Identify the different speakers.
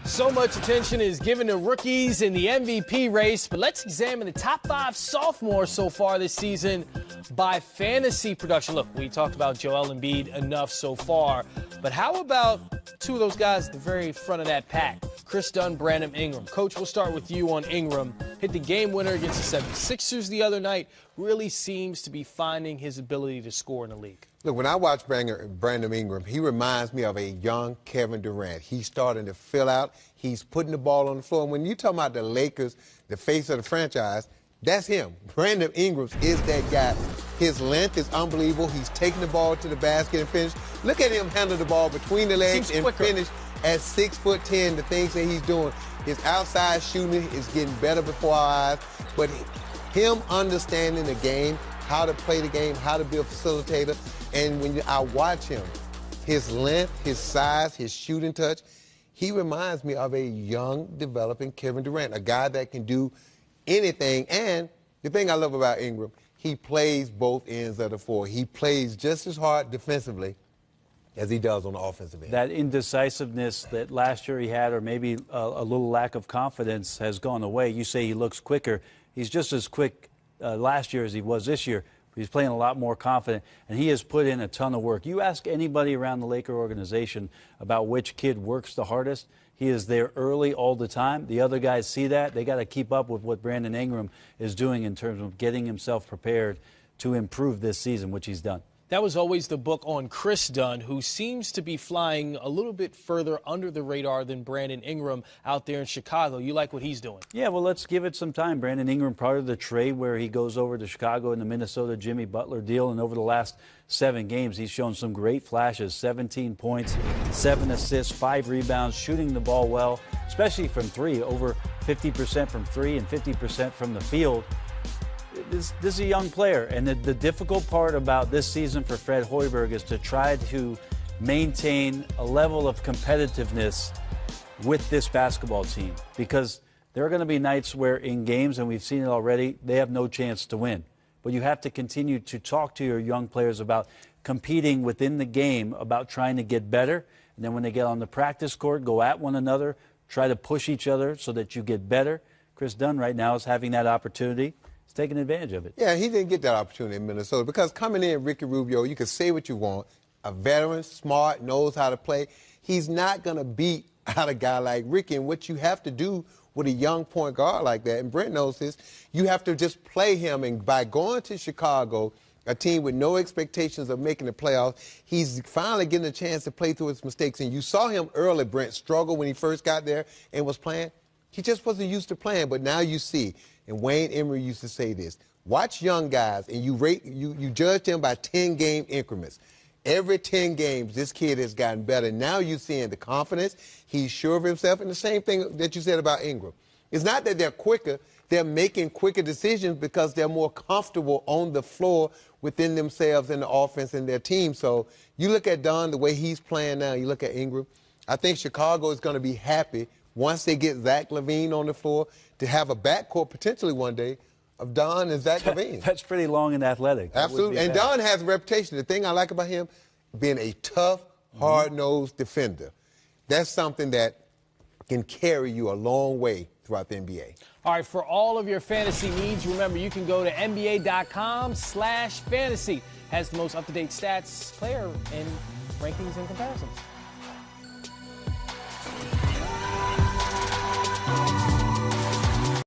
Speaker 1: So much attention is given to rookies in the MVP race, but let's examine the top 5 sophomores so far this season by fantasy production. Look, we talked about Joel Embiid enough so far, but how about two of those guys at the very front of that pack? Chris Dunn, Brandon Ingram. Coach, we'll start with you on Ingram. Hit the game winner against the 76ers the other night. Really seems to be finding his ability to score in the league.
Speaker 2: Look, when I watch Brandon Ingram, he reminds me of a young Kevin Durant. He's starting to fill out. He's putting the ball on the floor. And when you talk about the Lakers, the face of the franchise, that's him. Brandon Ingram is that guy. His length is unbelievable. He's taking the ball to the basket and finish. Look at him handle the ball between the legs and finish at 6'10", the things that he's doing. His outside shooting is getting better before our eyes. But him understanding the game, how to play the game, how to be a facilitator, and when I watch him, his length, his size, his shooting touch, he reminds me of a young, developing Kevin Durant, a guy that can do anything. And the thing I love about Ingram, he plays both ends of the floor. He plays just as hard defensively as he does on the offensive end.
Speaker 3: That indecisiveness that last year he had, or maybe a little lack of confidence, has gone away. You say he looks quicker. He's just as quick last year as he was this year. He's playing a lot more confident, and he has put in a ton of work. You ask anybody around the Laker organization about which kid works the hardest, he is there early all the time. The other guys see that. They got to keep up with what Brandon Ingram is doing in terms of getting himself prepared to improve this season, which he's done.
Speaker 1: That was always the book on Chris Dunn, who seems to be flying a little bit further under the radar than Brandon Ingram out there in Chicago. You like what he's doing?
Speaker 3: Yeah, well, let's give it some time. Brandon Ingram, part of the trade where he goes over to Chicago in the Minnesota Jimmy Butler deal, and over the last 7 games, he's shown some great flashes. 17 points, 7 assists, 5 rebounds, shooting the ball well, especially from 3, over 50% from 3 and 50% from the field. This is a young player, and the difficult part about this season for Fred Hoiberg is to try to maintain a level of competitiveness with this basketball team, because there are going to be nights where in games, and we've seen it already, they have no chance to win. But you have to continue to talk to your young players about competing within the game, about trying to get better, and then when they get on the practice court, go at one another, try to push each other so that you get better. Chris Dunn right now is having that opportunity. Taking advantage of it.
Speaker 2: Yeah, he didn't get that opportunity in Minnesota because coming in, Ricky Rubio, you can say what you want. A veteran, smart, knows how to play. He's not going to beat out a guy like Ricky. And what you have to do with a young point guard like that, and Brent knows this, you have to just play him. And by going to Chicago, a team with no expectations of making the playoffs, he's finally getting a chance to play through his mistakes. And you saw him early, Brent, struggle when he first got there and was playing. He just wasn't used to playing, but now you see. And Wayne Emery used to say this: watch young guys, and you judge them by 10-game increments. Every 10 games, this kid has gotten better. Now you're seeing the confidence. He's sure of himself. And the same thing that you said about Ingram. It's not that they're quicker. They're making quicker decisions because they're more comfortable on the floor within themselves and the offense and their team. So you look at Dunn, the way he's playing now, you look at Ingram, I think Chicago is going to be happy once they get Zach LaVine on the floor to have a backcourt potentially one day of Don and Zach LaVine.
Speaker 3: That's pretty long and athletic.
Speaker 2: Absolutely. And Don has a reputation. The thing I like about him, being a tough, hard-nosed defender. That's something that can carry you a long way throughout the NBA.
Speaker 1: All right, for all of your fantasy needs, remember you can go to NBA.com/fantasy. Has the most up-to-date stats, player, and rankings and comparisons.